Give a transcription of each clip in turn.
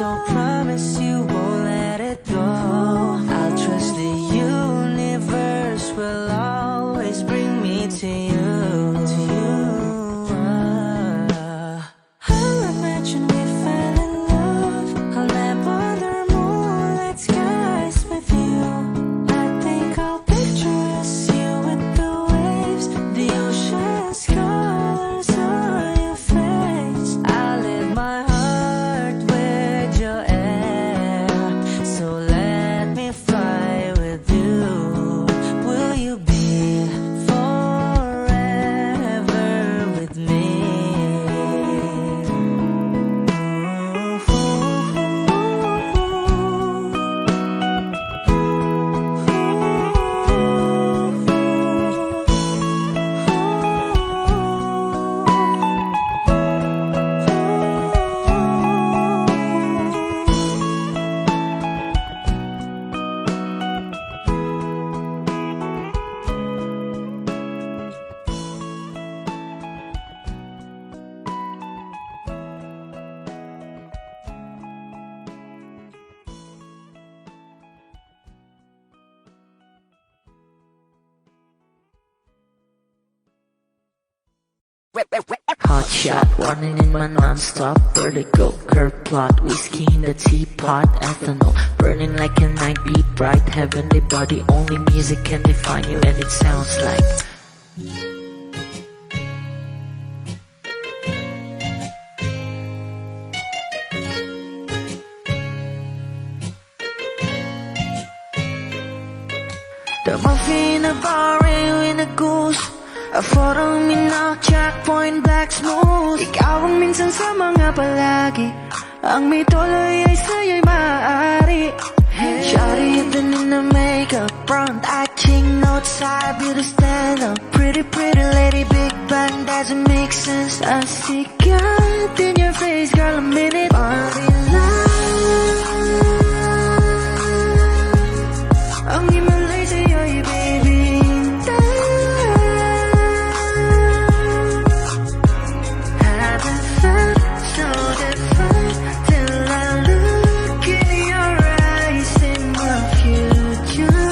so promise you won't let it go. I'll trust the universe will always bring me to you. I'll imagine we fell in love. I'll nap under moonlit skies with you. I think I'll picture us, you with the waves, the ocean's colors on your face. I'll live my heart with your air, so let me fly with you. Will you be forever with me? Hot shot, running in my non-stop vertical curve plot, whiskey in the teapot, ethanol burning like a night beat bright, heavenly body, only music can define you, and it sounds like The muffin in a bar in a goose, a photo minnock, checkpoint black smooth. Ikaw ang minsan sa mga palagi, ang may tuloy ay sa'yo'y maaari. Shawty, even in the makeup, front acting, outside, beauty stand up. Pretty, pretty lady, big bang, doesn't make sense. I see God in your face, girl, a minute. Body love, ang himalay sa'yo'y baby. Haven't felt so different till I look in your eyes in the future.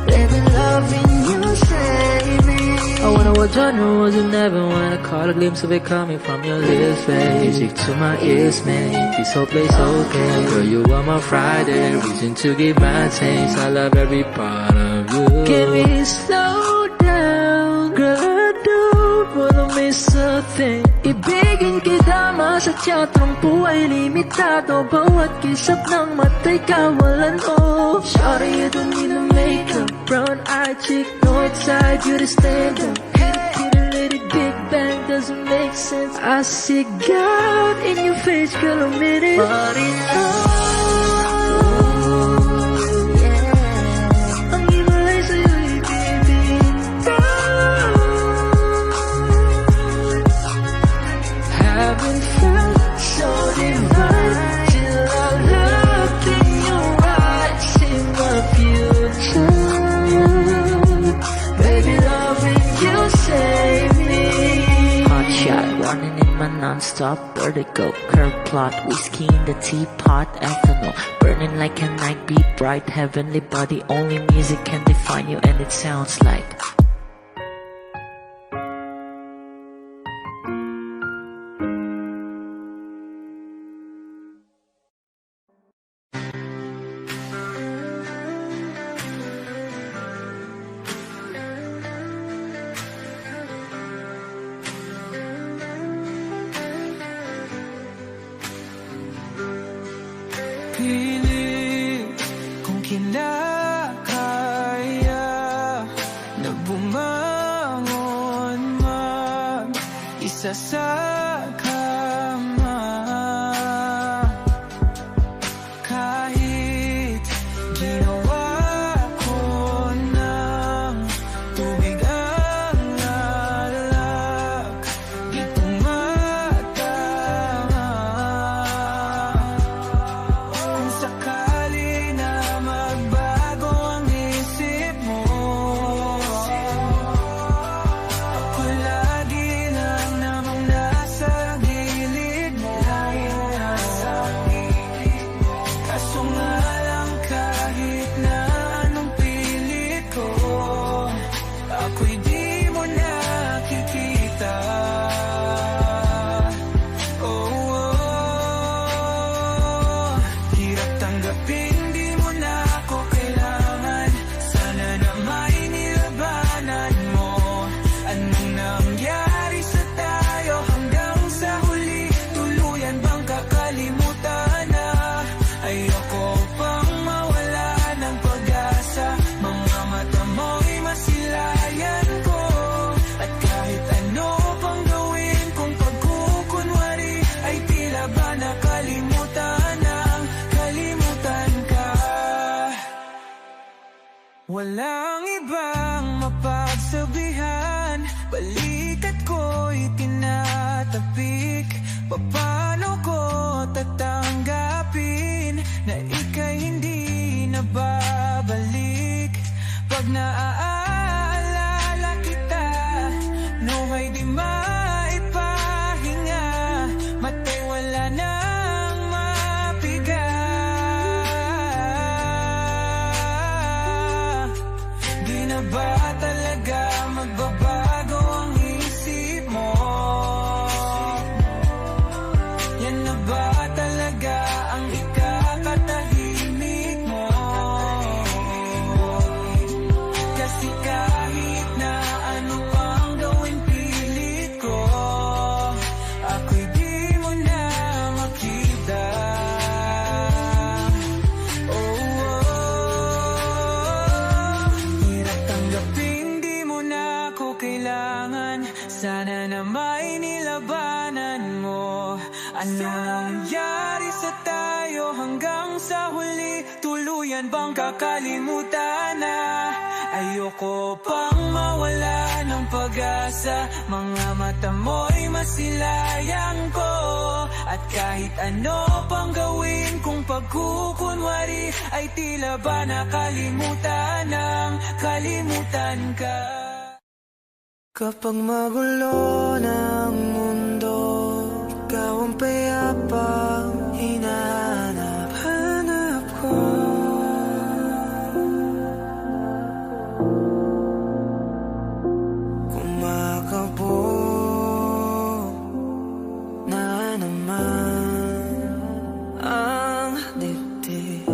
Baby, loving you save me. I wonder what genre was it, never when I caught a glimpse of it coming from your lips, babe. Music to my ears, man, this whole place okay. Girl, you are my Friday, reason to give my taste. I love every part of you. Can we slow down, girl, I don't wanna miss a thing. Ibigin kita, masadya, trangpo ay limitado. Bawat kisap ng mata'y kawalan, oh. Shawty, you don't need no makeup, brown-eyed chick, northside, you to stand up. Kitty lady, big bang, doesn't make sense. I see God in your face, girl, a minute. Body yeah. Ang himalay sa'yo'y baby. Haven't felt so divine till I look in your eyes in the future. Baby, loving you save me. Hot shot, running in my non-stop vertical curve plot, whiskey in the teapot, ethanol burning like a night beat bright, heavenly body, only music can define you, and it sounds like Pilit kung kinakaya na bumangon mag-isa sa kama. Kahit ginawa ko ng tubig ang alak, di tumatama. Kung sakali na magbago ang isip mo, ako lagi lang namang nasa walang ibang mapagsabihan. Balikat ko'y tinatapik. Paano ko tatanggapin na ika'y hindi na babalik? Pag naaalala kita, nuhay di maipahinga. Matay wala nang mapiga. Di na ba talaga magbabago ang isip mo? Yan na ba talaga ang ikakatahimik mo? Kasi kahit na ano pang gawin pilit ko, ako'y di mo na makita. Hirap tanggapin di mo na ako kailangan. Sana na may nilabanan mo. Ano nangyari sa tayo hanggang sa huli? Tuluyan bang kakalimutan na? Ayoko pang mawala ng pag-asa. Mga mata mo'y masilayang ko. At kahit ano pang gawin kung pagkukunwari, ay tila ba nakalimutan ng kalimutan ka. Kapag magulo ng mundo, ikaw ang payapang hinahanap-hanap ko. Kumakabog na naman ang dibdib.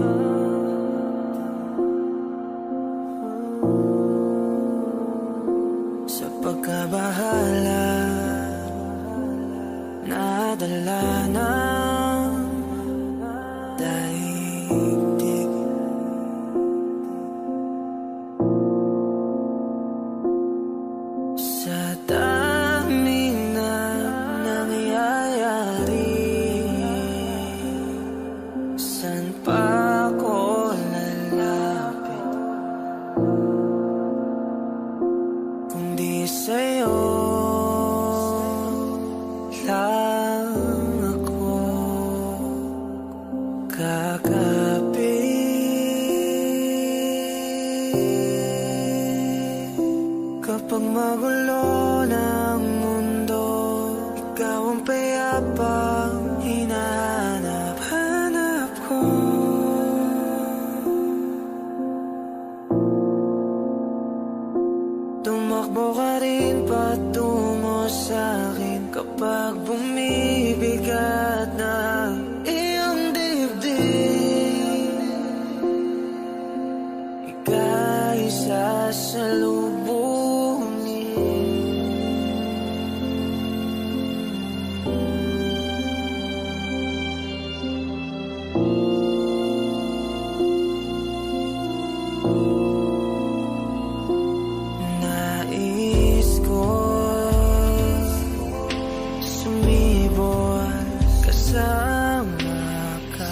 Sa pagkabahala, nadala ng daigdig. Sa daming na nangyayari, saan pa ako lalapit kundi sa'yo lang ako kakapit. Kapag magulo ng mundo, ikaw ang payapang hinahanap-hanap ko. Tumakbo ka rin patungo sa'kin kapag bumibigat na iyong dibdib. Ika'y sasalubungin. Nais ko sumibol kasama ka.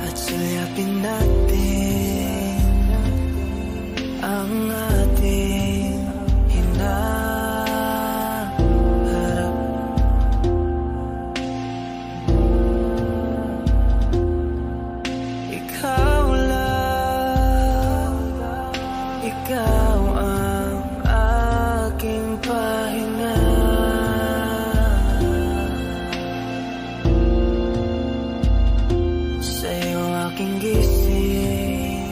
At sulyapin natin ang ating hinaharap. Ikaw lang, ikaw ang aking pahinga. Sa'yo aking gising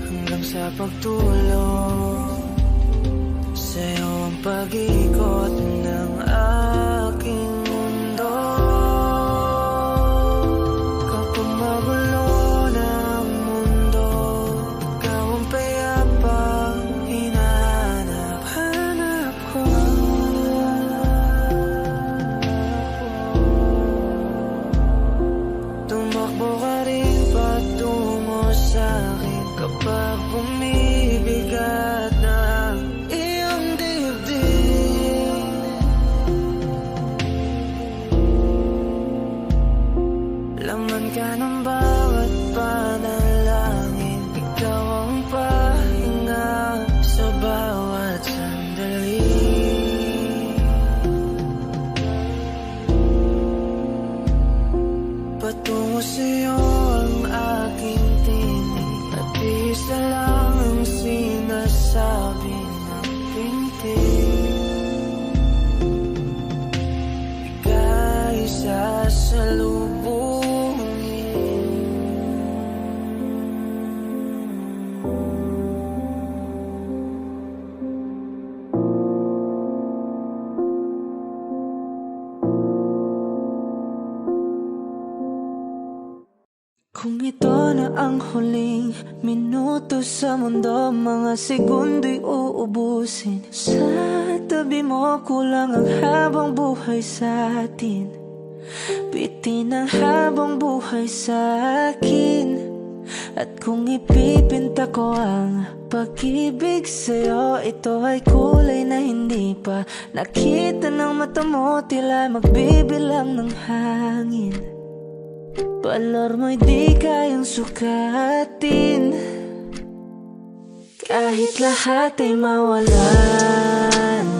hanggang sa pagtulog. Sa'yo ang pag-ikot ng aking mundo. Kapag magulo ng mundo, ikaw ang payapang hinahanap-hanap ko. Tumakbo ka rin patungo sa'kin kapag bumibigat na iyong dibdib. Kung ito na ang huling minuto sa mundo, mga segundo'y uubusin. Sa tabi mo kulang ang habang buhay sa atin. Bitin ang habang buhay sa akin. At kung ipipinta ko ang pag-ibig sa'yo, ito ay kulay na hindi pa nakita ng mata mo, tila magbibilang ng hangin. Valor mo'y di kayang sukatin. Kahit lahat ay mawala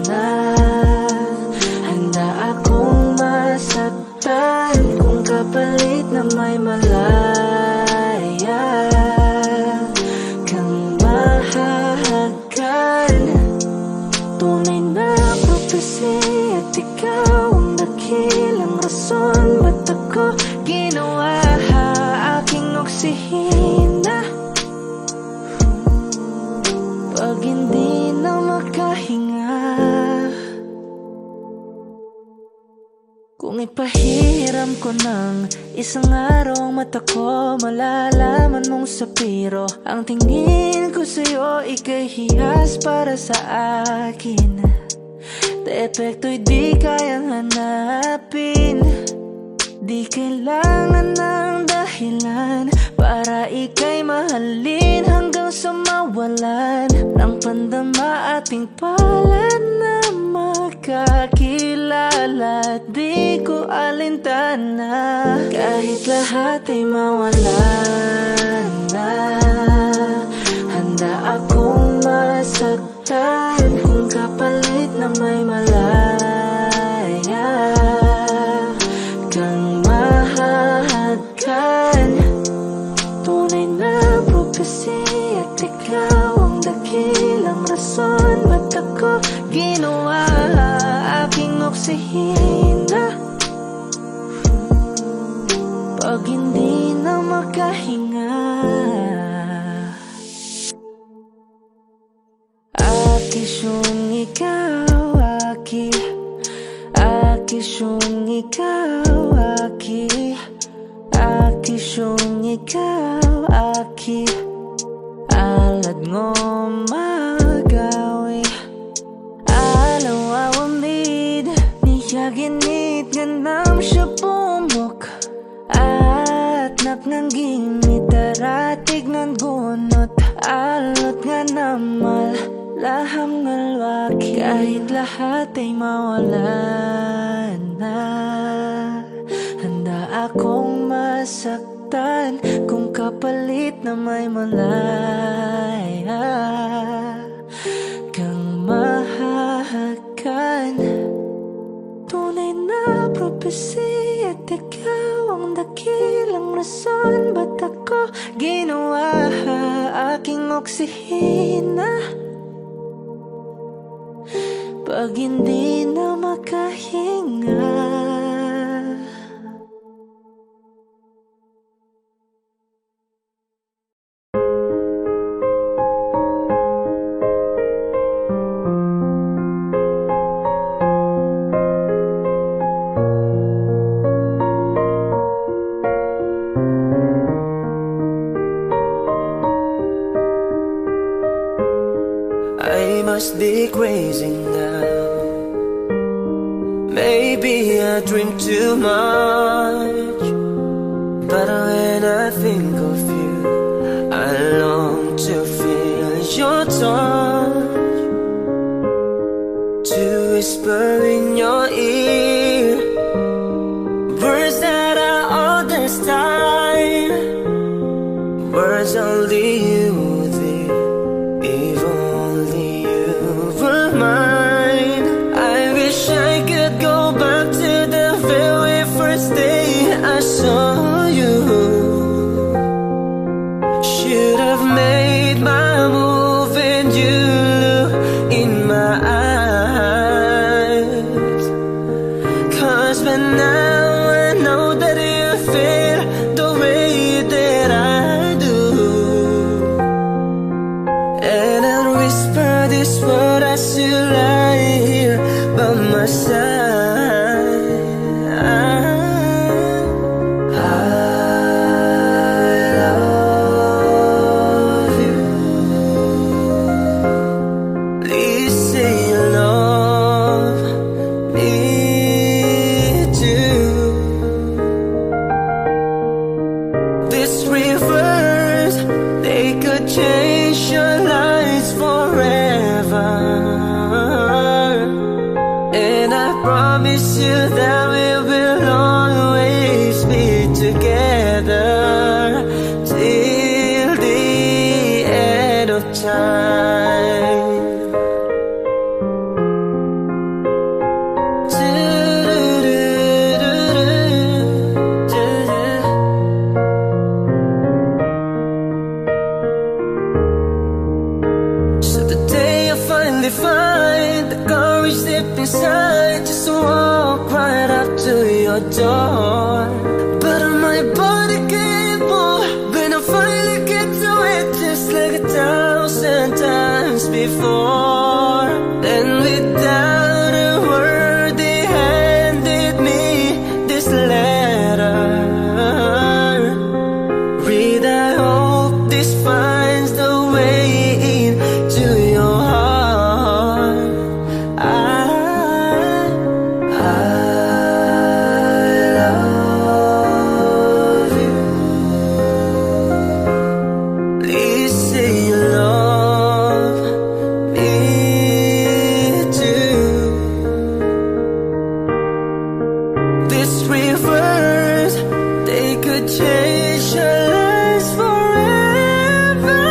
na, handa akong masaktan kung kapalit na may malaya kang mahahagan. Tunay na prophecy at ikaw ang dakilang rason ba't ako ginawa aking oksihina. Pag hindi na makahinga, kung ipahiram ko ng isang araw ang mata ko, malalaman mong sapiro ang tingin ko sa'yo, ika'y hiyas para sa akin. Depekto'y di kayang hanapin. Di kailangan ng dahilan para ika'y mahalin hanggang sa mawalan ng pandama ating palad na makakilala. Di ko alintana kahit lahat ay mawalan na, handa akong masaktan kung kapalit na may malaya kang mahahagan. Tunay na prophecy at ikaw ang dakilang rason ba't ako ginawa aking oksihina. Pag hindi na makahinga, akisyong ikaw, akisyong ikaw, akisyong ikaw, alad ngo magawi alaw awamid niyaginit ganam siya pumok at naknangging itaratig ng gunot alot nga namal laham ngalwaki. Kahit lahat ay mawalan na, handa akong masaktan kung kapalit na may malaya kang mahahagan. Tunay na prophecy at ikaw ang dakilang rason ba't ako ginawa aking oksihina. Pag hindi na makahinga, I must be crazy now. Maybe I drink too much, but when I think of you, I long to feel your touch, to whisper in your ear words that I understand, words only you dear, if only you were mine. I wish I could go back to the very first day I saw you. Should have made my move and you look in my eyes. promise you that we will always be together till the end of time. So the day I finally find the courage deep inside, just to walk right up to your door. But my body can't move when I finally get to it, just like 1,000 times before. Then without a word they handed me this letter. Read, I hope this finds the way into your heart. I love you. Please say you love me too. These rivers, they could change your lives forever.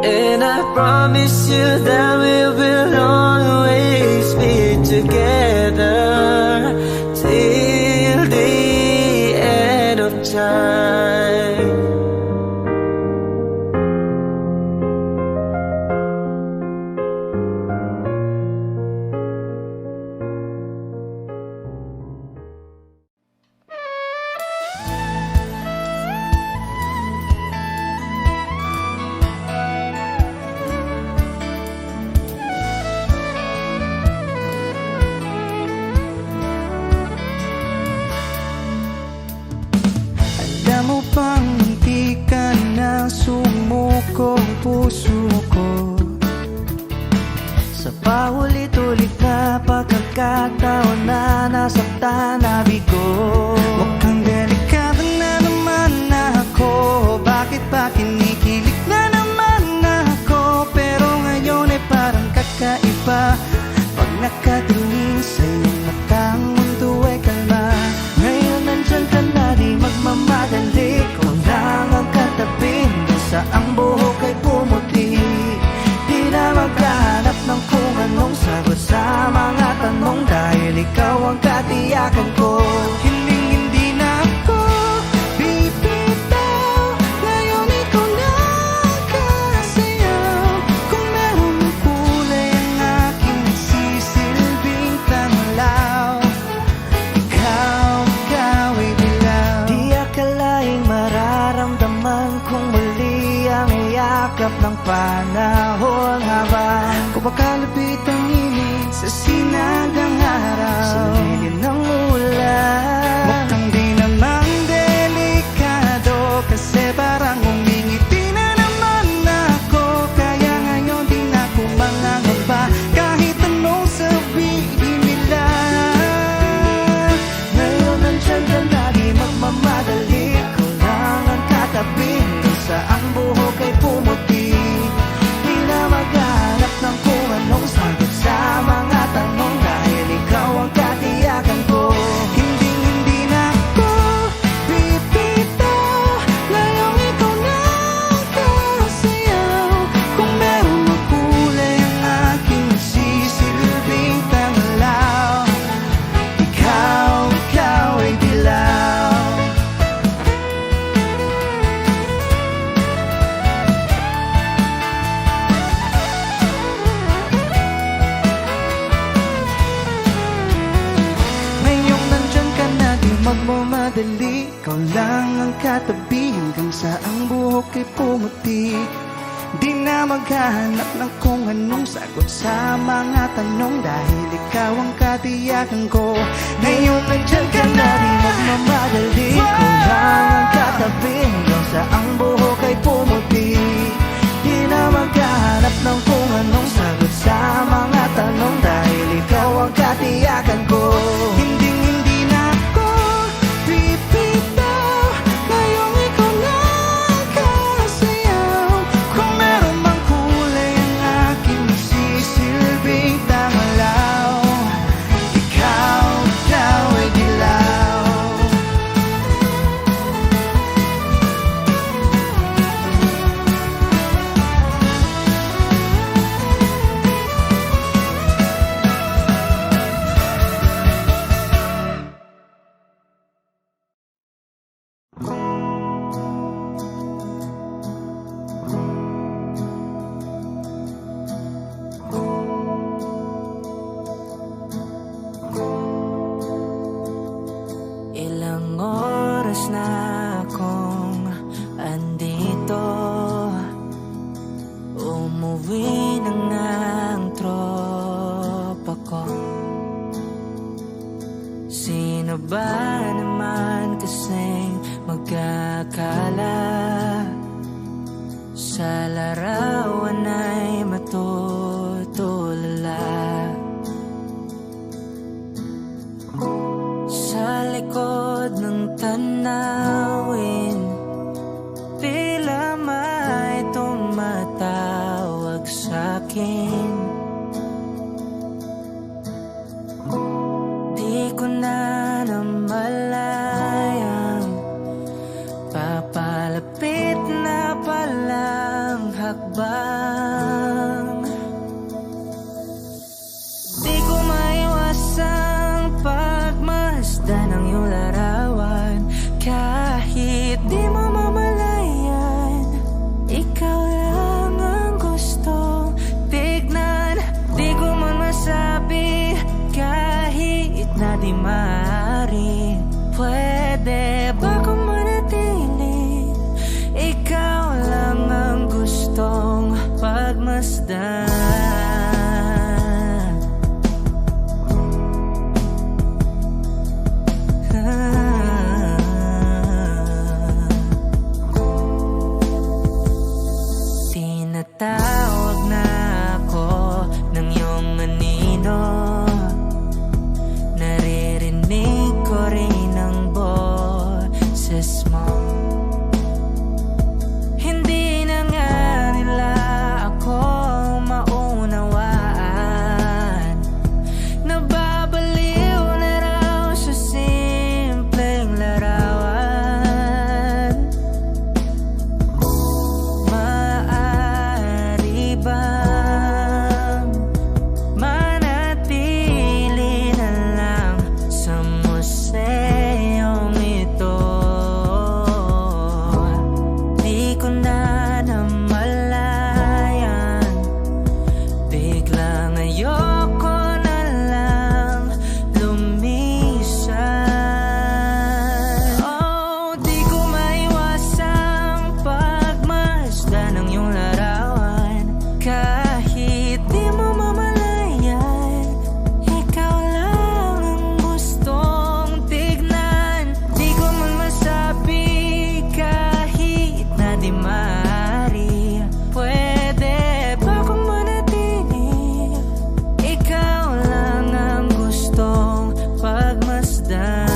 And I promise you that we will always be together till the end of time. Alam mo bang hindi ka na sumukong puso ko? Sa paulit-ulit na pagkakataon na nasaktan na bigo. Mukhang delikado na naman ako. Bakit ba kinikilig na naman ako? Pero ngayon ay parang kakaiba. Pag nakatingin sa iyong matang, mundo ay kalma. Ngayon nandyan ka na, di magmamadali. Kung lang ang katabi, hanggang sa ang buhok ay pumuti. Di na maghanap ng kung anong sagot sa mga tanong, dahil ikaw ang katiyakan ko. Hindi na ako bibitaw. Ngayon ikaw na ang kasayaw. Kung meron ng kulay ang aking nagsisilbing tanglaw, ikaw ay dilaw. Di akalaing mararamdaman kung muli ang yakap ng panahon, habang kumakalapit ang init sa sinagang araw, sa lilim ng ulan. Mukhang di namang delikado, kasi parang umingiti na naman ako. Kaya ngayon di na ako mangangamba, kahit anong sabihin nila. Ngayon nandyan ka na, di magmamadali. Ikaw lang ang katabi, hanggang sa ang buhok ay pumuti. Di na maghanap ng kung anong sagot sa mga tanong, dahil ikaw ang katiyakan ko. Hindi na ako bibitaw. Ngayong ikaw na ang kasayaw. Kung meron ng kulay ang aking nagsisilbing tanglaw, ikaw ay dilaw. Ngayong nandyan ka na, di magmamadali. Ikaw lang ang katabi, hanggang sa ang buhok ay pumuti. Di na maghahanap ng kung anong sagot sa mga tanong, dahil ikaw ang katiyakan ko. Ngayon nandyan ka na, di magmamadali. Ikaw lang ang katabi, hanggang sa ang buhok ay pumuti. Di na maghahanap ng kung anong sagot sa mga tanong, dahil ikaw ang katiyakan ko. Hindi na ako bibitaw. Ngayong ikaw na ang kasayaw. Kung meron mang kulay ang aking nagsisilbing tanglaw, na ba naman kasing magkakala? Sa larawan ay matutulala. Sa likod ng tanawin, tila may tumatawag sa'kin. Di ko na namalayang papalapit na palang hakbang. Di ko maiwasang pagmasdan ng iyong larawan. Kahit di mo mamalayan, ikaw lang ang gustong tignan. Di ko man masabi kahit na di maaari. Pwede ba kung manatili? Ikaw lang ang gustong pagmasdan. Tinatawag na ako ng iyong anino. Naririnig ko rin ang boses mo. Hindi na nga nila ako maunawaan. Nababaliw na raw sa simpleng larawan. Maaari bang manatili na lang sa museyong ito? Di ko na namalayan, biglang ayoko na lang lumisan. Oh, di ko maiwasang pagmasdan ng iyong larawan. Kahit di mo mamalayan, ikaw lang ang gustong tignan. Di ko man masabi kahit na di maaari. Pwede ba kung manatili? Ikaw lang ang gustong pagmasdan.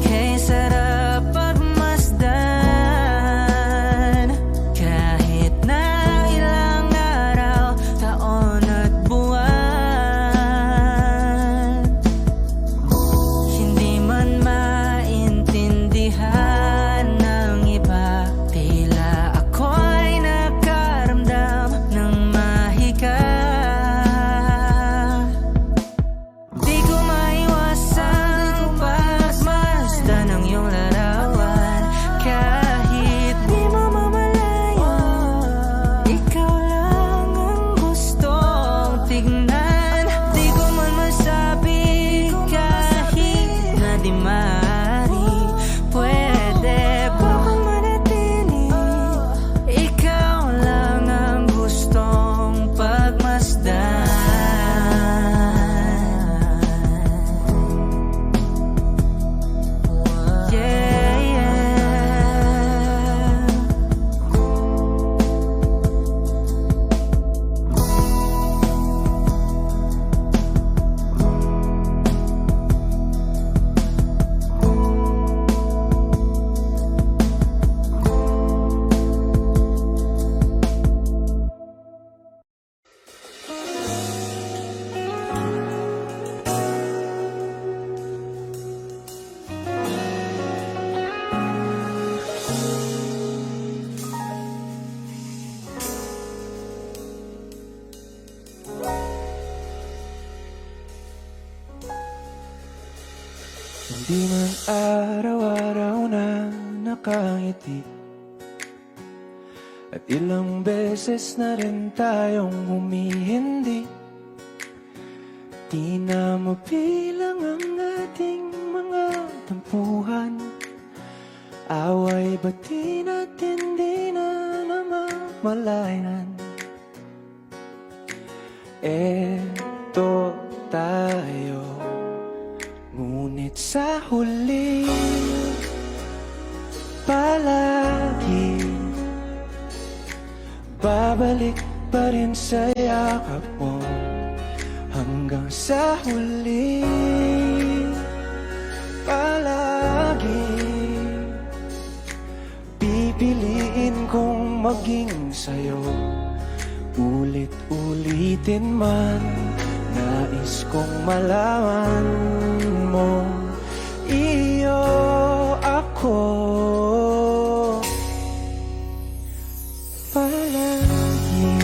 Kay sarap pagmasdan, kahit na ilang araw, taon at buwan. Hindi man maintindihan ng iba, tila ako'y nakaramdam ng mahika. Di ko maiwasang pagmasdan ng iyong larawan. Kahit di mo mamalayan, ikaw lang ang gustong tignan. Di ko man masabi kahit na di maaari. Pwede ba kung manatili? Ikaw lang ang gustong pagmasdan. Yeah, yeah. Hindi man araw-araw na nakangiti, at ilang beses na rin tayong humihindi. Di na mabilang ang ating mga tampuhan, away bati natin di na namamalayan. Eto tayo, ngunit sa huli palagi babalik pa rin sa yakap mo. Hanggang sa huli palagi pipiliin kong maging sa'yo. Ulit-ulitin man, nais kong malaman mo, iyo ako palagi.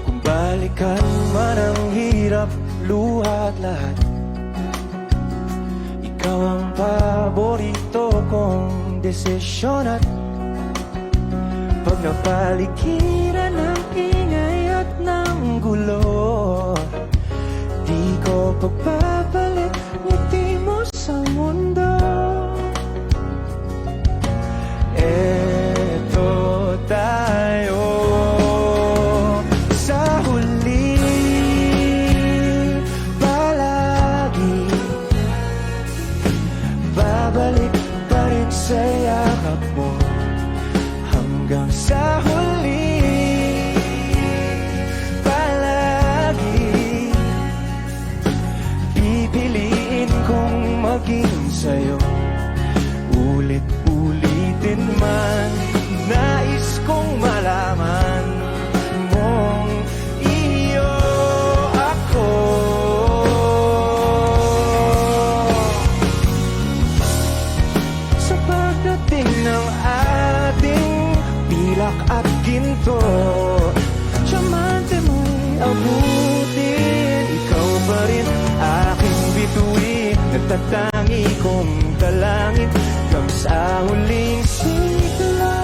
Kung balikan man ang hirap, luha at lahat, ikaw ang paborito kong desisyon. At pag napaligiran ng ingay at ng gulo, di ko pagpapalit ngiti mo sa mundo. Eto tayo sa huli palagi, babalik pa rin sa yakap mo. Hanggang sa huli palagi pipiliin kong maging sa'yo. Ulit-ulitin man, nais kong malaman mong iyo ako. Sa pagdating ng ating pilak at ginto, diamante mo'y abutin. Ikaw pa rin aking bituin, nagtatangi kong dalangin hanggang sa huling sigla.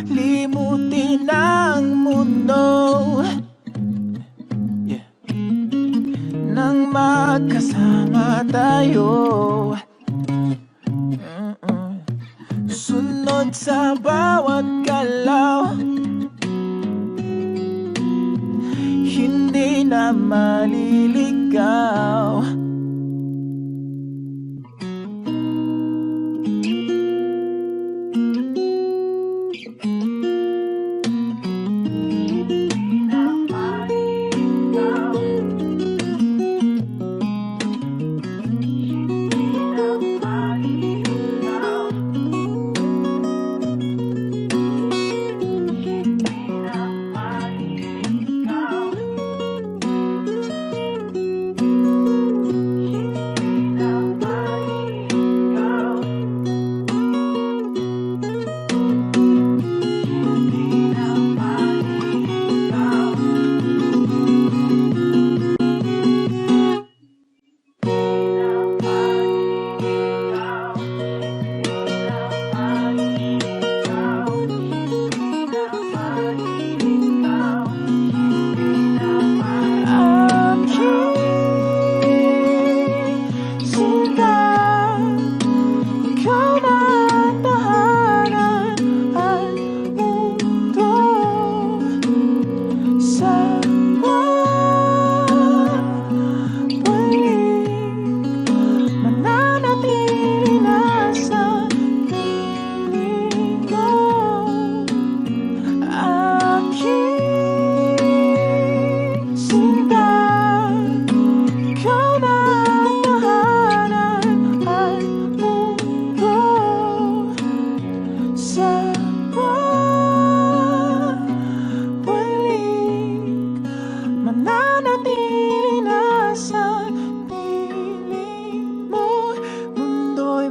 limutin ang mundo. Nang magkasama tayo, sunod sa bawat galaw, hindi na maliligaw.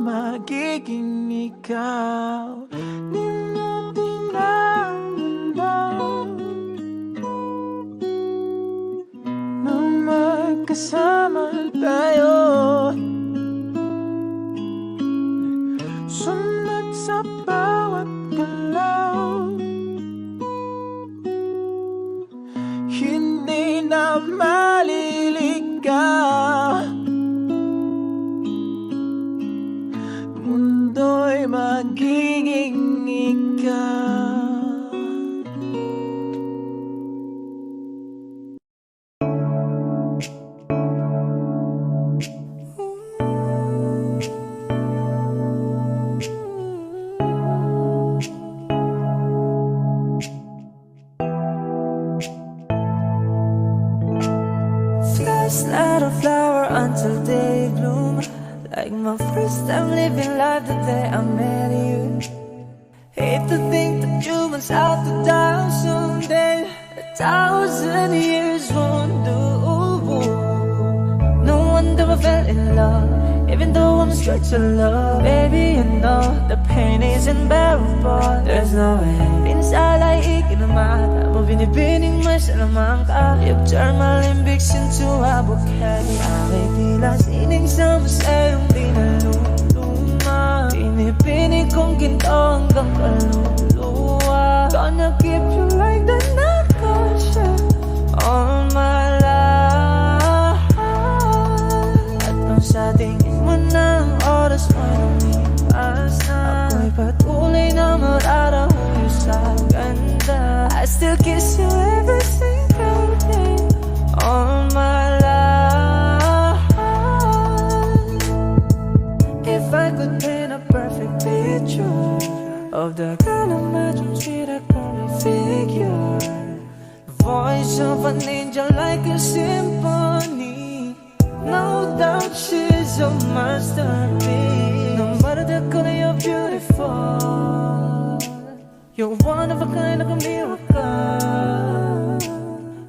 Magiging ikaw, limutin ang mundo. Nang magkasama tayo, sunod sa bawat galaw, hindi na maliligaw. Mundo'y magiging ikaw. First light a flower until day bloom. Like my first time living life the day I met you. Hate to think that you must have to die someday. 1,000 years won't do. No wonder I fell in love, even though I'm scared to love. Baby, you know the pain is unbearable. There's no way minsan ay ikinamata mo, binibining mo sa lamang ka. You've turned my limbics into a bouquet. Ay tila sining sa masayong di naluluma. Pinipinig kong ginto hanggang kaluluwa. Gonna keep you like the narcosya all my life. At nung sa tingin mo ng oras mo lumipas na, ako'y patuloy na mararahuyo sa ganda. I still kiss you every single day all my life. If I could paint a perfect picture of the kind of my dreams with a curvy figure, the voice of an angel like a symphony. No doubt she's a masterpiece. No matter the color, you're beautiful. You're one of a kind, like a miracle.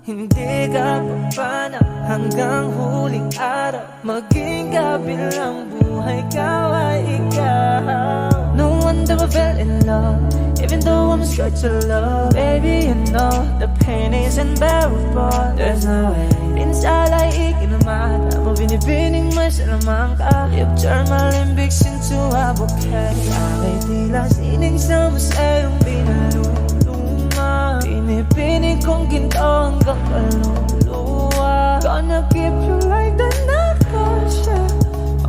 Hindi ka papana hanggang huling araw. Maging kabilang buhay ka ay ikaw. No wonder I fell in love, even though I'm scared to love. Baby, you know the pain is unbearable. There's no way minsan ay ikinamata mo, binibining mo sa lamang ka. You've turned my limbics into a bouquet. Ay tila sining sa masayang pinaluluma. Pinipinig kong ginto hanggang kaluluwa. Gonna keep you like the night Russia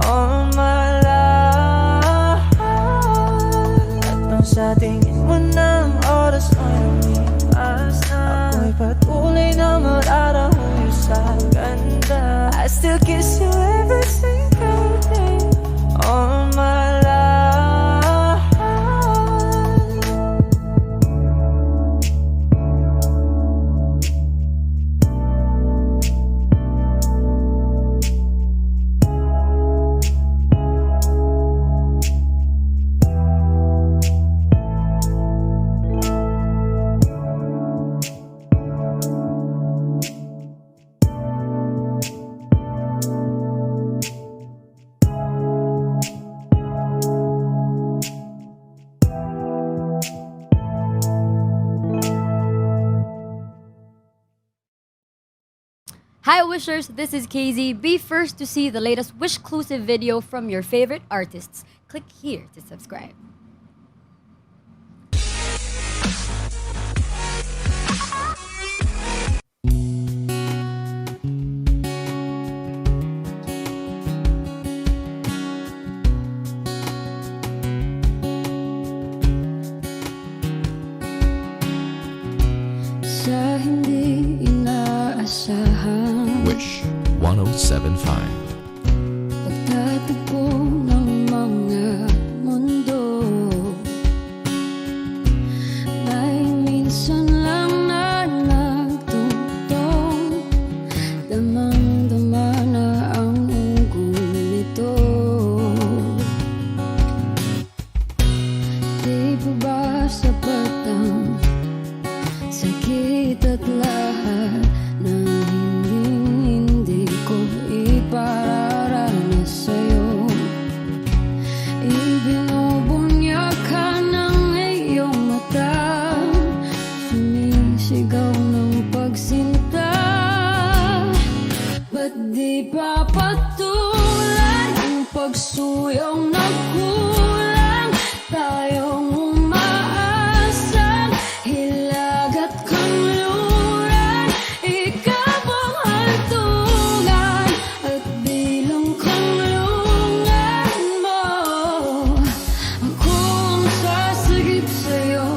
all my life. At nang sa tingin mo ng oras ay lumipas na, ako'y patuloy na mararahuyo sa ganda. I still kiss you every single day all my life. Hi Wishers, this is KZ. Be first to see the latest Wishclusive video from your favorite artists. Click here to subscribe. Sa hindi inaasahan, Wish 1075. pagtatagpo ng mga mundo, may minsan lang na nagtutong, damang-dama na ang unggoy nito. Di ba ba sapat ang sakit at lahat ng hindi ko ipararanas sa'yo? Ibinubunyag ka ng iyong mata, sumisigaw ng pagsinta. Ba't di pa patulan ang pagsuyong nagkulang? Tayong umaasang hilag at kanluran, ikaw ang hantungan at bilang kanlungan mo. Akong sasagip sa'yo.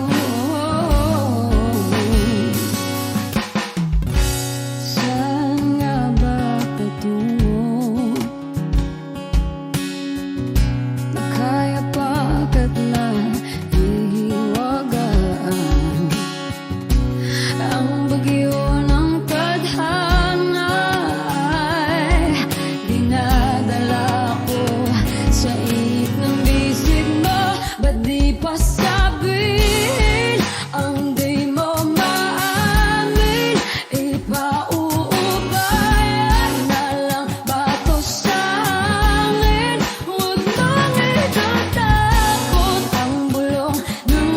Saan nga ba patungo? Nakaya pagkat nahihiwagaan ang bagyo ng tadhana ay dinadala ko sa init ng bisig mo. Ba't di pa sabihin ang di mo maamin? Ipauubayan na lang ba to sa hangin? Huwag mong itatakot ang bulong ng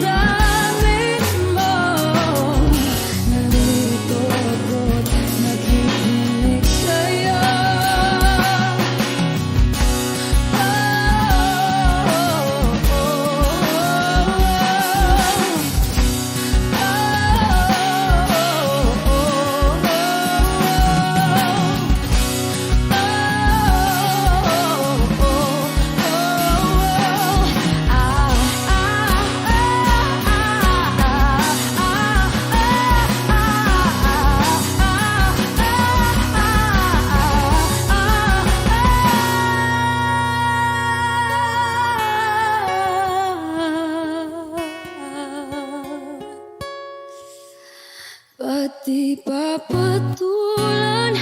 damdamin mo. Nandito ako't nakikinig sa'yo. Ba't di pa patulan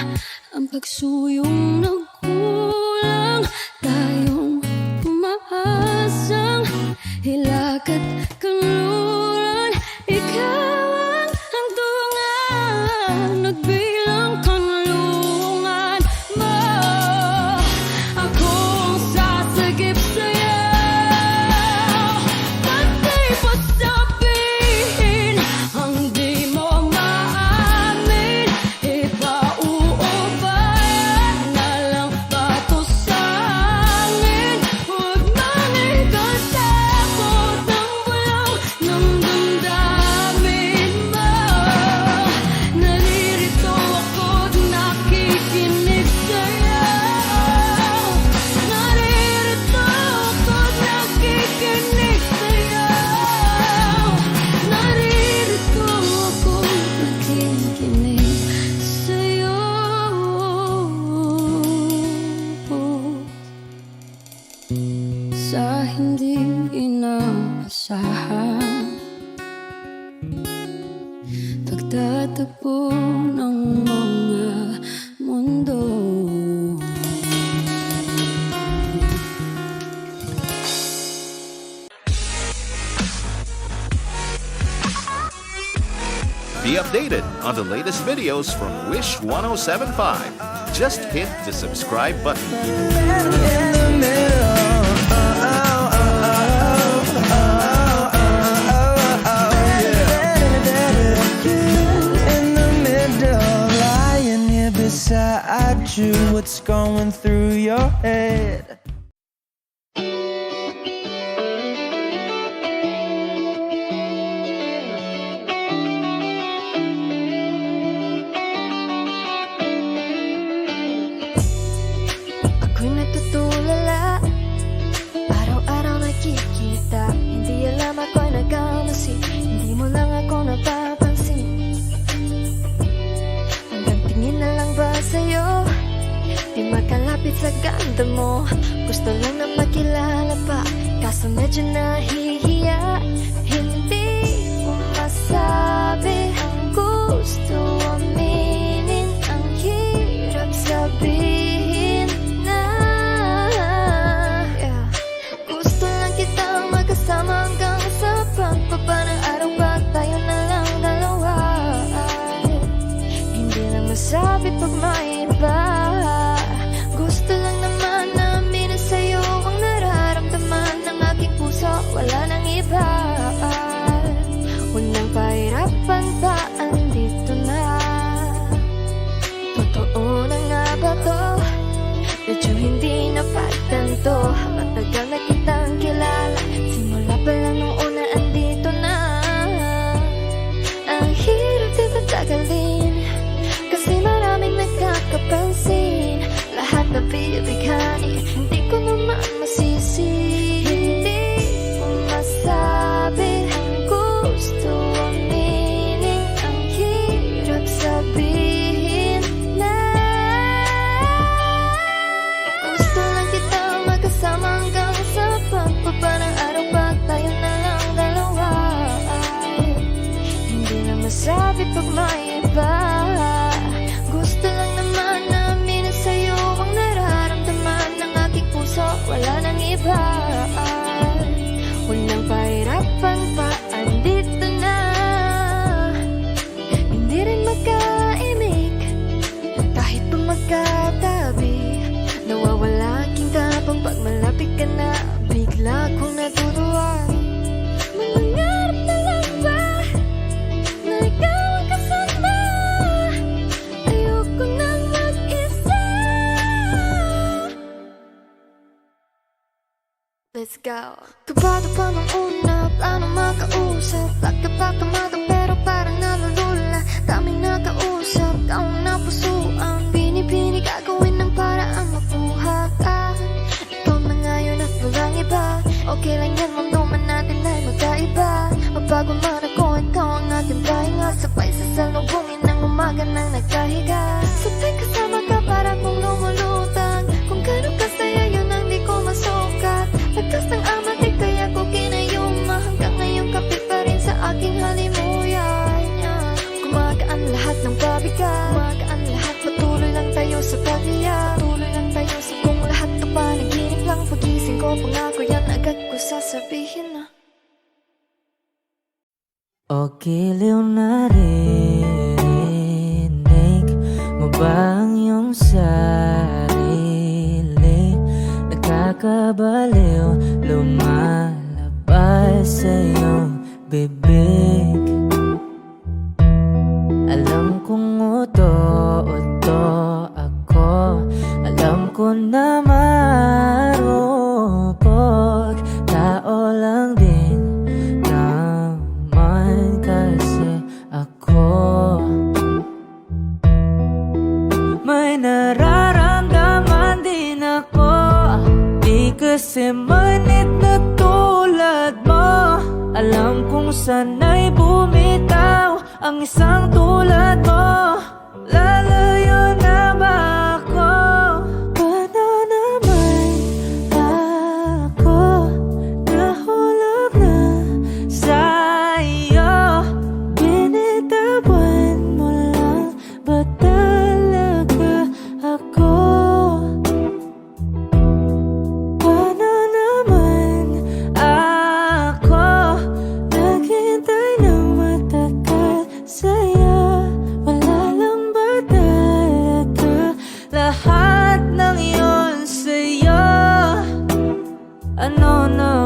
ang pagsuyong nagkulang? Tayong umaasang hilag at kanluran, ikaw ang hantungan at bilang kanlungan mo. Akong sasagip sa'yo. Ba't di pa sabihin ang di mo maamin? Ipauubayan na lang inaasahan. Pagtatagpo ng mga mundo. Be updated on the latest videos from Wish 1075. Just hit the subscribe button. In the middle, lying here beside you. What's going through your head? Ako'y natutulala, araw-araw nakikita. Hindi alam ako'y nagkamasi, hindi mo lang ako napapansin. Hanggang tingin na lang ba sa'yo, di makalapit sa ganda mo. Gusto lang na makilala pa, kaso medyo nahihiya. Hindi ko masabi ang gusto aminin, ang hirap sabihin na gusto lang kitang magkasama hanggang sa pagbaba ng araw pa tayo na lang dalawa. Hindi lang masabi pag may iba. Gusto lang naman namin na sa'yo ang nararamdaman ng aking puso, wala nang iba. Huwag nang pahirapan pa, andito na. Totoo na nga ba to? Medyo hindi napagtanto. Matagal na kitang kilala, simula pa lang nung una andito na. Ang hirap di patagalin, kasi maraming nagkakapansin. Lahat na bibighani, hindi ko naman masisi. Hindi ko masabi ang gusto aminin, ang hirap sabihin na gusto lang kita magkasama hanggang sa pagbaba ng araw pag tayo na lang dalawa. Hindi na masabi pag may iba. Gusto lang naman namin na sa'yo ang nararamdaman ng aking puso, wala nang iba. Huwag nang pahirapan pa, andito na. Hindi rin magkaimik, kahit pa magkatabi. Nawawala aking tapang pag malapit ka na, bigla kong natutuwa. Mangarap na lang ba na ikaw ang kasama? Ayoko nang mag-isa. Let's go. Kabado pa nung una, plano makausap. Pagkapakamado pero parang nalulula. Daming nakausap, kaong napusuan. Pinipini gagawin ng paraan makuha ka. Ikaw na ngayon at walang iba. Okay lang yan, mundo man natin ay magkaiba. Magbago man ako, ikaw ang aking pahinga. Sabay sa salubungin ng umaga nang nagkahiga. Sabay kasama ka para kong lumulutang. Kung gano'n kasaya yun ang di ko masukat. Lagkas ng amat di kaya ko kinayuma. Hanggang ngayon kapit pa rin sa aking halimuyan. Gumagaan lahat ng pabigat, gumagaan lahat, patuloy lang tayo sa paghiyak. Patuloy lang tayo sa kung lahat to panaginip lang. Pagising ko, pangako yan agad ko sasabihin na. O giliw na rinig mo ba ang iyong sarili? Nakakabaliw, lumalabas sa iyong bibig. Alam kong uto-uto ako, alam ko na marupok. Tao lang din naman kasi ako. May nararamdaman din ako, di kasi manit na tulad mo. Alam kong sana'y bumitaw ang isang tulad mo. Lalayo na ba ako? Paano naman ako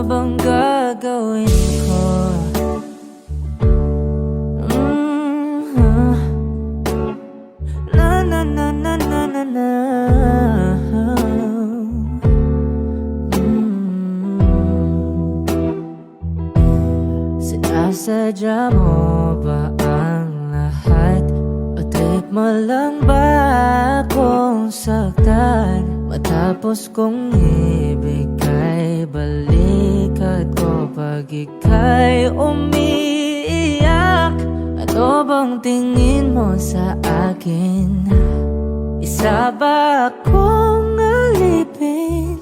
bang gagawin ko? Na na na na na na na. Sinasadya mo ba ang lahat? O trip mo lang ba akong saktan? Matapos kong ibigay, balikat ko pag ika'y umiiyak. Ano bang tingin mo sa akin? Isa ba akong alipin?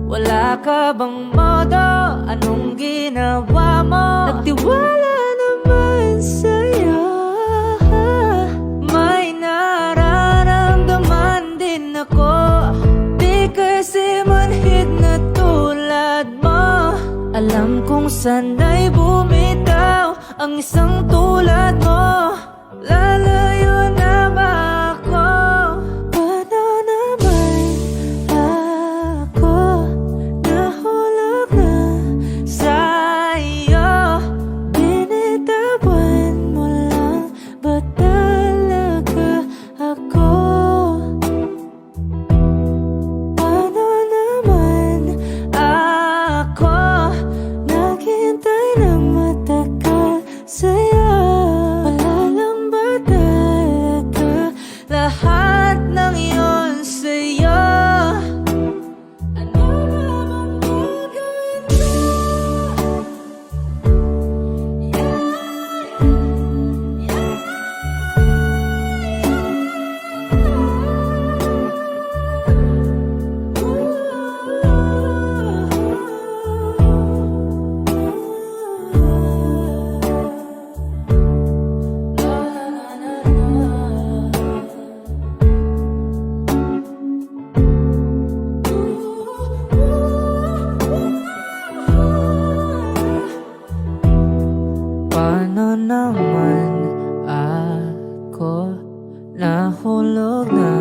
Wala ka bang modo? Anong ginawa mo? Nagtiwala naman sa'yo. May nararamdaman din ako. Di kasi manhid na tulad mo. Alam kong sana'y bumitaw ang isang tulad mo. Lalayo na ba ako? Paano naman ako nahulog na sa'yo? Binitawan mo lang ba talaga ako? Paano naman ako naghintay ng matagal sa'yo? Wala lang ba talaga lahat ng iyon sa'yo? Ano namang gagawin ko? Paano naman ako nahulog na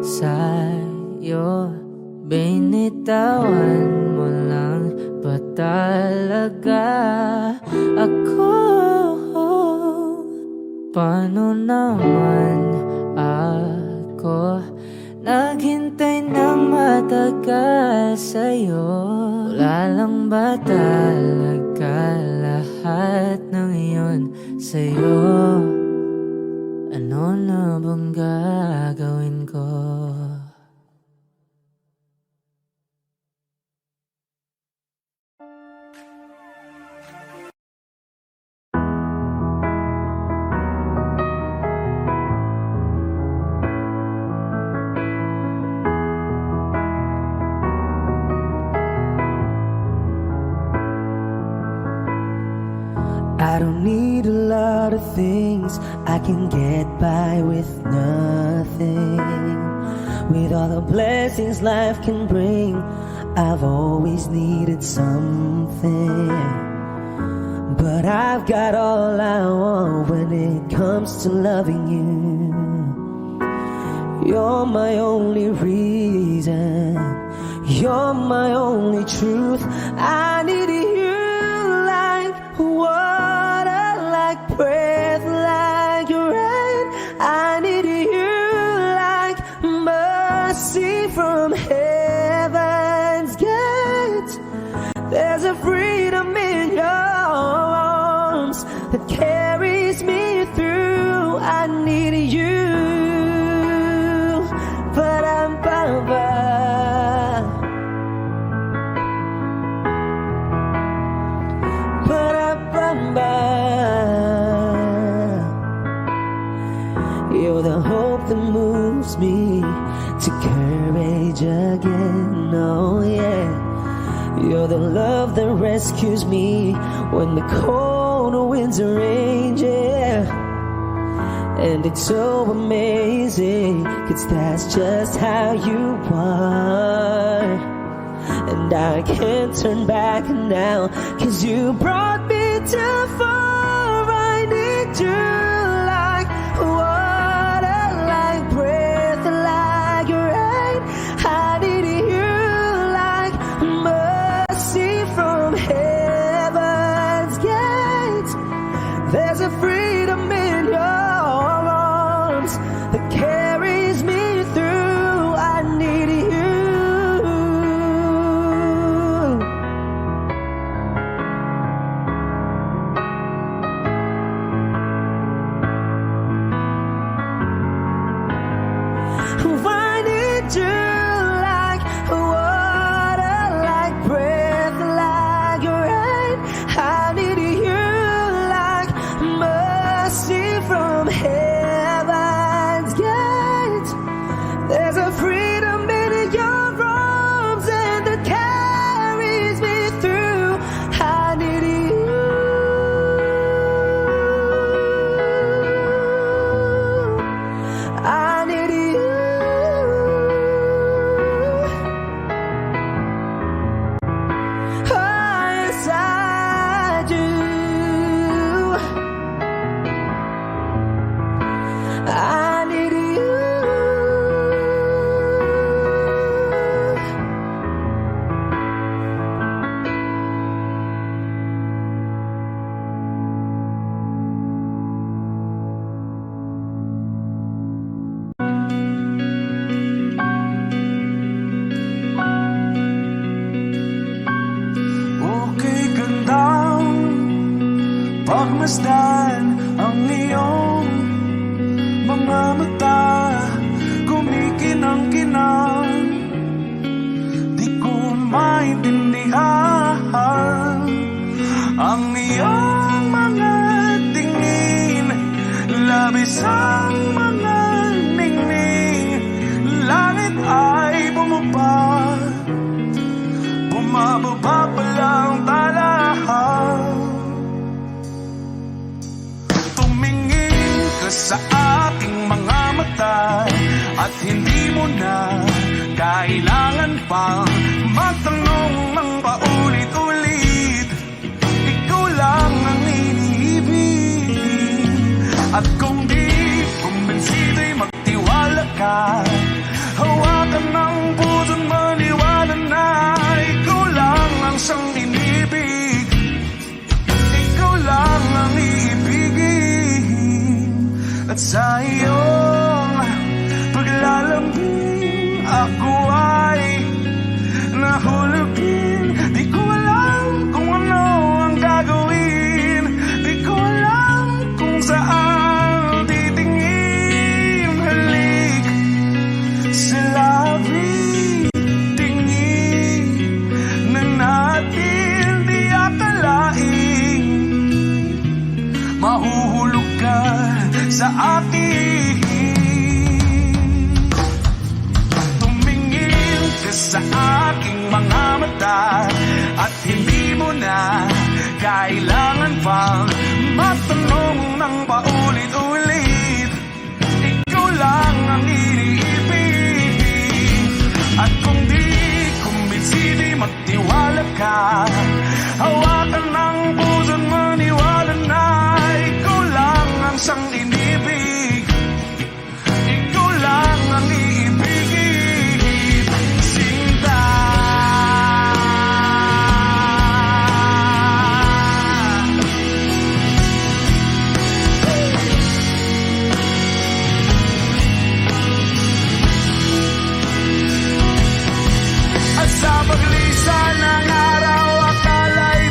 sa'yo? Binitawan mo lang ba talaga ako? Paano naman ako naghintay ng matagal sa'yo? Wala lang ba talaga lahat ng iyon sa'yo? Ano na bang gagawin ko? I don't need a lot of things, I can get by with nothing. With all the blessings life can bring, I've always needed something. But I've got all I want when it comes to loving you. You're my only reason, you're my only truth. I need you like water, like breath, like rain. I need you like mercy from heaven's gate. There's a freedom in your arms that carries me through. I need you, but I'm You're the hope that moves me to courage again, oh yeah. You're the love that rescues me when the cold winds are raging, yeah. And it's so amazing, 'cause that's just how you are. And I can't turn back now, 'cause you brought me too far. I need you like water, like breath, like rain. I need you like mercy from There's a freedom in your arms that carries me through. I need you. I need you like water, like breath, like rain. I need you like mercy from heaven's gate. There's a freedom in your arms and that carries me through. I need you. I need you. Inside you, I need you. Okay, gandang pagmasdan ang iyong mga mata, kumikinang-kinang. Di ko maintindihan ang iyong mga tingin, labis ang mga ningning. Langit ay bumaba, bumababa pa lang talahan. Tumingin ka sa aking mga mata at hindi mo na kailangan pang magtanong ng paulit-ulit. Ikaw lang ang iniibig. At kung di kumbinsido'y magtiwala ka, hawakan ng puso't maniwala na ikaw lang ang siyang inibig. Ikaw lang ang iibigin. At sa iyong paglalambing ako ay nahulugin. Di ko alam kung ano ang gagawin. Di ko alam kung saan titingin. Halik sa labi, tingin na natin di akalain. Mahuhulog ka sa akin. Tumingin ka sa aking mga mata at hindi mo na kailangan pang magtanong ng paulit-ulit. Ikaw lang ang iniibig. At kung di kumbinsido'y magtiwala ka, hawakan ng puso't maniwala na ikaw lang ang siyang inibig. Ikaw lang ang iibigin. Sinta. At sa paglisan ng araw, akala'y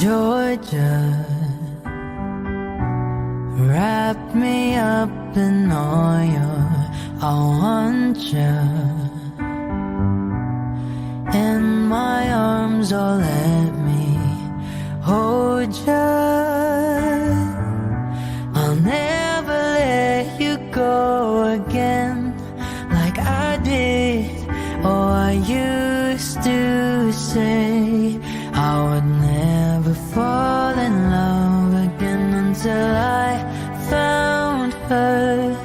Georgia, wrap me up in oil. I want you in my arms, oh let me hold you. I'll never let you go again like I did. Oh, I used to say I would never fall in love again until I found her.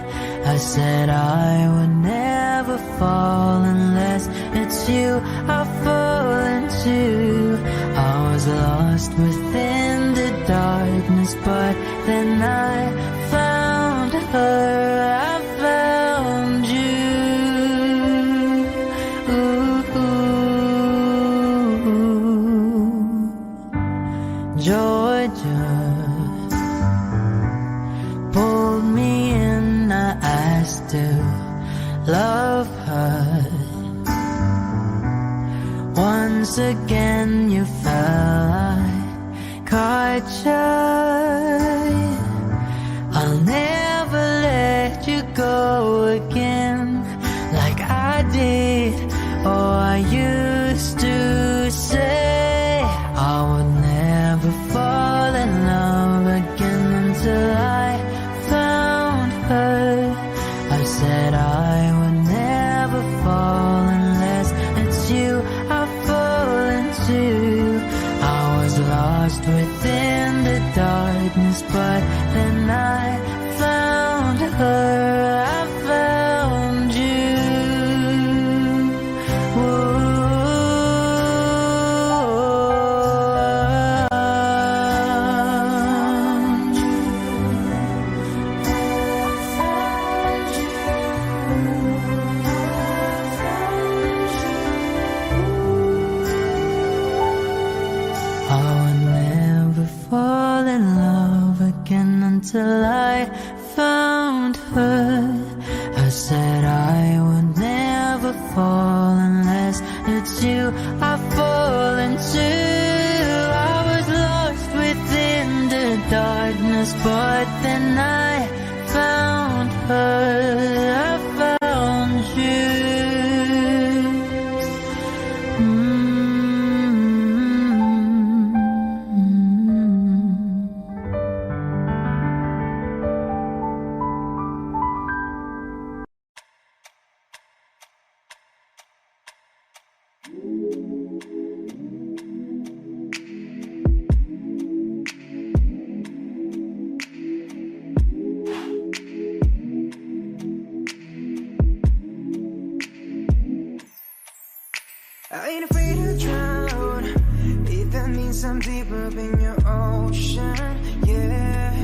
I said I would never fall unless it's you I fall into. I was lost within the darkness, but then I found her. I found you. Georgia pulled me in, I still love her. Once again you fell, I caught you. I'll never let you go again like I did. Oh, I used to say I would never fall in love again until I found her. I said I would never fall unless it's you I fall into. I was lost within the darkness, but then I found her. I found you. I would never fall in love again until I found her. I said I would never fall unless it's you I fall into. I was lost within the darkness, but then I found her. I found you. I ain't afraid to drown, if that means I'm deep up in your ocean, yeah.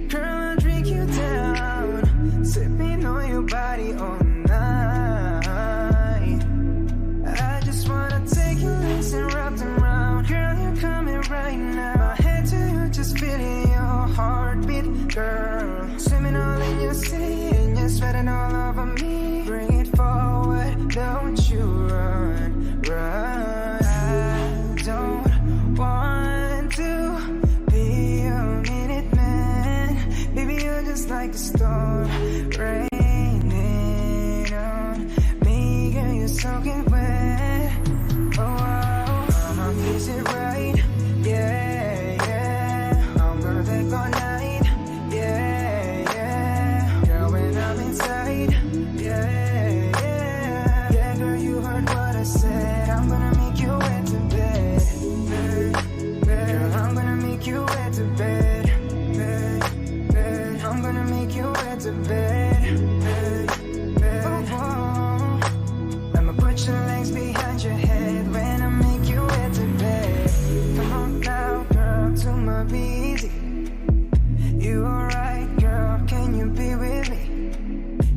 Girl, I'll drink you down, sipping on your body all night. I just wanna take your legs and wrap them around. Girl, you're coming right now. My head to you, just feeling your heartbeat, girl. Swimming all in your sea, and you're sweating all over me. Bring it forward, don't you run, run. I don't want to be a minute man. Baby, you're just like a storm raining on me. Girl, you're soaking wet. Oh, I'ma kiss it right, yeah, yeah. I'm gonna take all night, yeah, yeah. Girl, when I'm inside, yeah, yeah. Yeah, girl, you heard what I said. I'm gonna make you wet to bed, girl, I'm gonna make you wet to bed, I'm gonna make you wet to bed, oh, oh. I'ma put your legs behind your head when I make you wet to bed. Come on now, girl, to my busy. You alright, girl, can you be with me?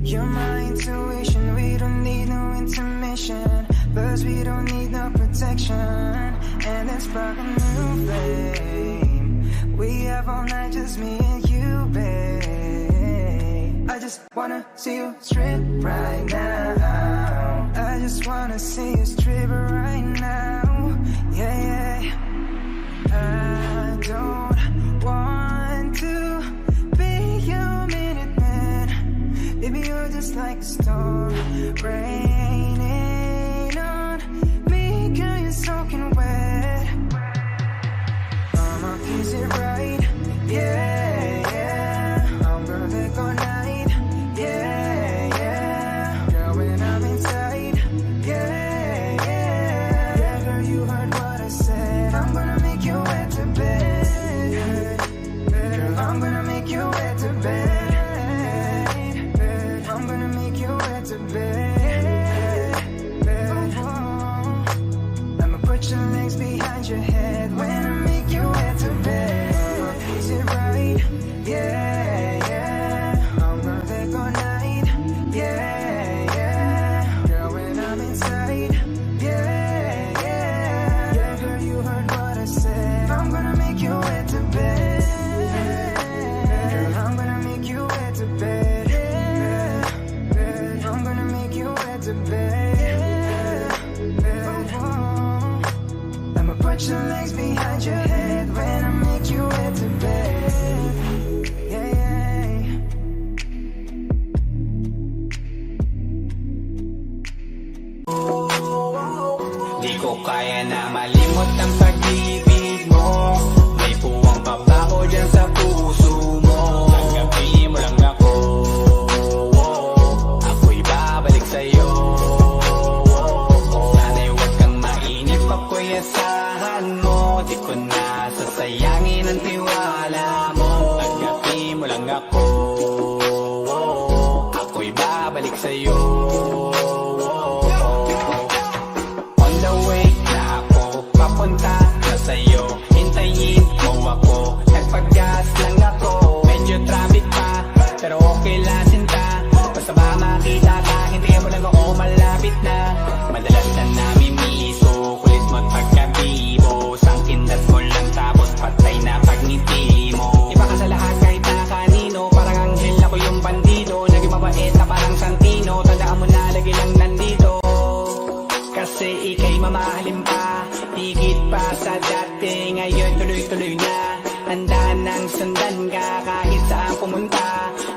You're my intuition, we don't need no intermission. Plus we don't need no protection. And let's spark a new flame. We have all night, just me and you, babe. I just wanna see you strip right now. I just wanna see you strip right now. Yeah, yeah. I don't want to be your minute man. Baby, you're just like a storm raining on me. Girl, you're soaking wet. Mama, is it right? Yeah, yeah. I'm perfect all night. Yeah, yeah. Girl, when I'm inside. Yeah, yeah. Yeah, girl, you heard what I said. I'm gonna make you wet to bed. Girl, I'm gonna make you wet to bed. I'm gonna make you wet to bed. I'ma put your legs behind your head when I make you wet to bed. Is it right? Yeah, yeah. I'm perfect all night. Yeah, yeah. Girl, when I'm inside. Yeah, yeah. Yeah, girl, you heard what I said. I'm gonna make you wet to bed. Girl, I'm gonna make you wet to bed. I'm gonna make you wet to bed. I'ma put your legs behind your head when I make you wet to bed. Yeah, yeah. Di ko kaya na malimot ang pag-ibig mo. May puwang pabako dyan sa puso mo. Tanggapin mo lang ako. Ako'y babalik sa'yo. Sana'y huwag kang mainip, ako'y asahan mo. Di ko na sasayangin ang tiwala mo. Tanggapin mo lang ako. Ako'y babalik sa'yo. On the way na ako, papunta na sa'yo. Hintayin mo ako, nagpag-gas lang ako. Medyo traffic pa, pero okay lang sinta. Basta ba makita ka, hintayin mo lang ako, malapit na. Madalas na namimiso, kulit mo't pagkabibo. Sangkindat mo lang tapos patay na pagngiti mo. Iba ka sa lahat kahit na kanino, parang anghel ako yung bandido. Naging mabait na parang Santino, tandaan mo na lagi lang nandito. Kasi ika'y mamahalin pa, higit pa sa dati. Ngayon tuloy-tuloy na, handa nang sundan ka kahit saan pumunta.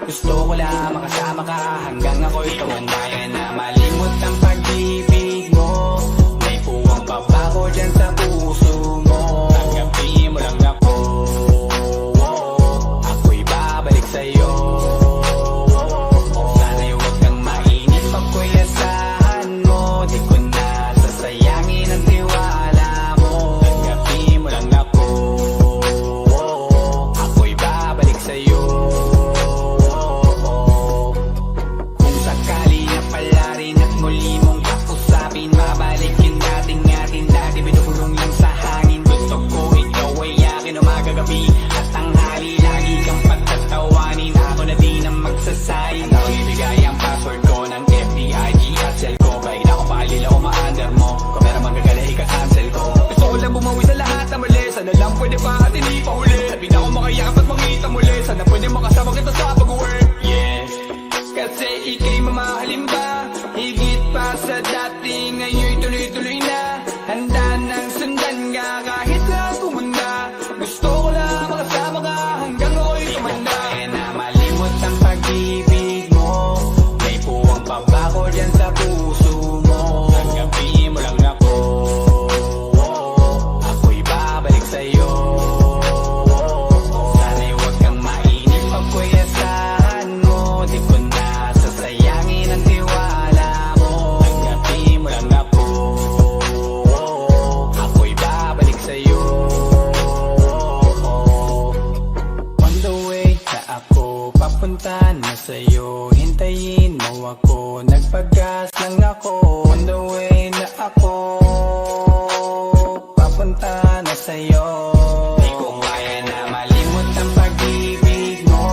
Gusto ko lang makasama ka hanggang ako'y tumanda. Kaya na malimot ang pag-ibig mo. May puwang pabako dyan sa puso mo. Tanggapin mo lang ako. Ako'y babalik sa'yo. Sana'y huwag kang mainip, ako'y asahan mo. Di ko na sasayangin ang tiwala mo. Tanggapin mo lang ako. Ako'y babalik sa'yo. Kung sakali na pala rin at muli mong kakusapin, mabalikin natin atin dati binubulong lang sa hangin. Gusto ko ikaw ay akin umagabi at tanghali. Lagi kang pagtatawanin, ako na din ang magsasayin. Ako ibigay ang password ko ng FBIG at cell ko. Kahit na ako paalila o ma-under mo, kung meron magagala ika-cancel ko. Gusto ko lang bumawi sa lahat na mali. Sana lang pwede pa at hindi pa huli. Sabi na ako makayakap at mangita muli. Sana pwede makasama kita sa pag-work. Yes, kasi ika'y mamahalin pa, higit pa sa dati. Ngayon tuloy-tuloy na, handa nang sundan ka kahit lang pumunta. Gusto ko lang makasama ka hanggang ako'y tumanda. Kaya na malimot ang pag-ibig mo. May puwang pabako dyan sa puso mo. Tanggapin mo lang ako. Ako'y babalik sa'yo. Sana'y huwag kang mainip, ako'y asahan mo. Di ko na sasayangin ang tiwala mo. Tanggapin mo lang ako. Ako'y babalik sa'yo. On the way na ako, papunta na sa'yo. Hintayin mo ako, nagpag-gas lang ako. On the way na ako, papunta na sa'yo. Di ko kaya na malimot ang pag-ibig mo.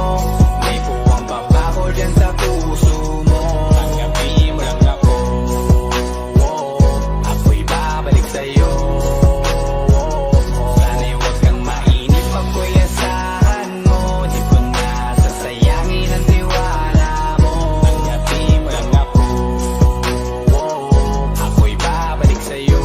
May puwang pabako dyan sa puso mo. Tanggapin mo lang ako. Ako'y babalik sa'yo. Sana'y huwag kang mainip, ako'y asahan mo. Di ko na sasayangin ang tiwala mo. Tanggapin mo lang ako. Ako'y babalik sa'yo.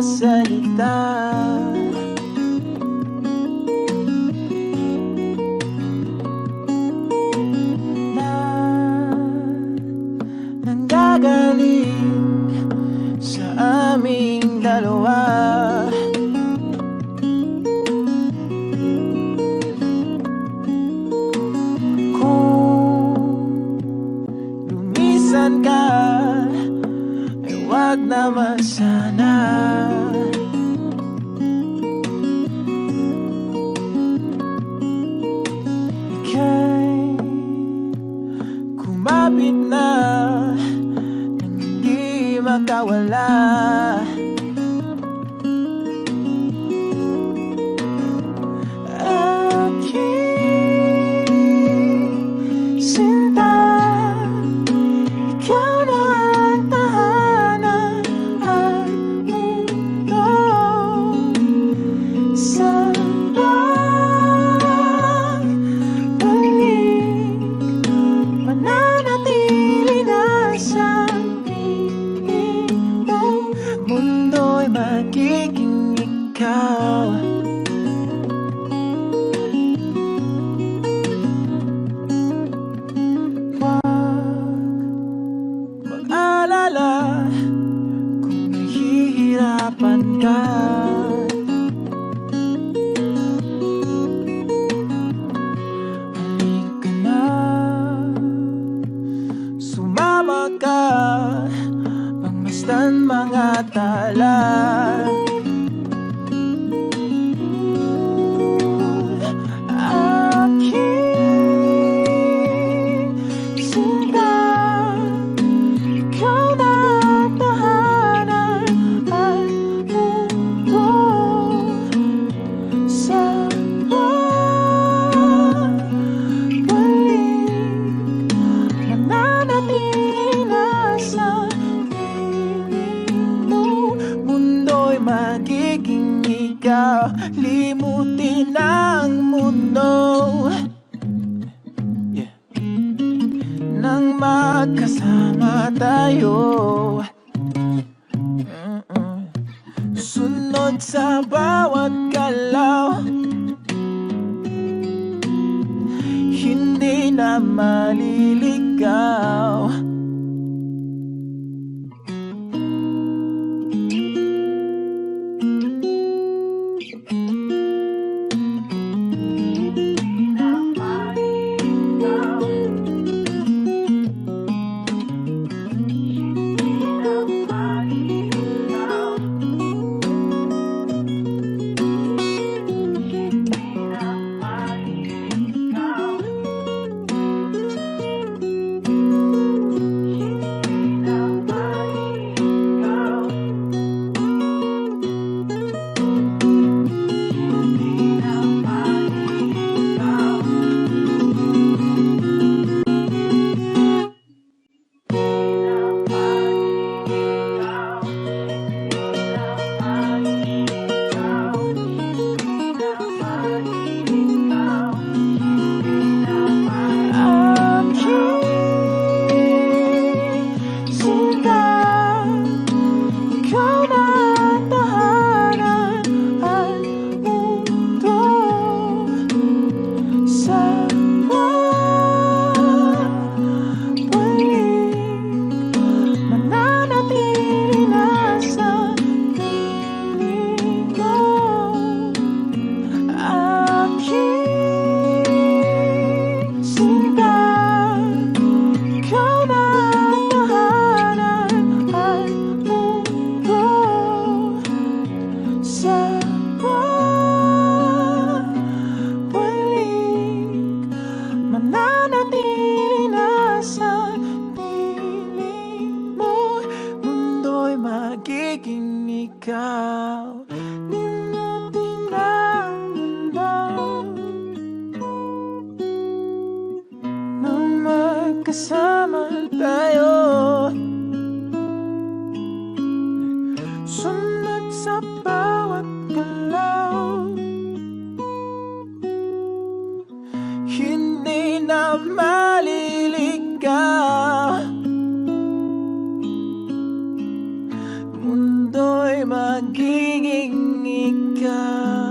salita na nanggagaling sa aming dalawa. Lumisan ka, ay wag naman sana. Ika'y kumapit na nang hindi makawala. Aking sinta, ikaw na ang tahanan at mundo. Sabay balik, mananatili na sa piling mo. Mundo'y magiging ikaw. Mag-alala kung nahihirapan ka. Halika na, sumama ka, pangmasdan mga tala. Aking sinta, ikaw na ang tahanan at mundo. Sabay balik, mananatili na sa piling mo. Mundo'y magiging ikaw, limutin ang mundo. Nang magkasama tayo, sunod sa bawat galaw, hindi na maliligaw. magiging ikaw. Limutin ang mundo nang magkasama tayo. Sunod sa bawat galaw, hindi na maliligaw. Mundo'y magiging ikaw.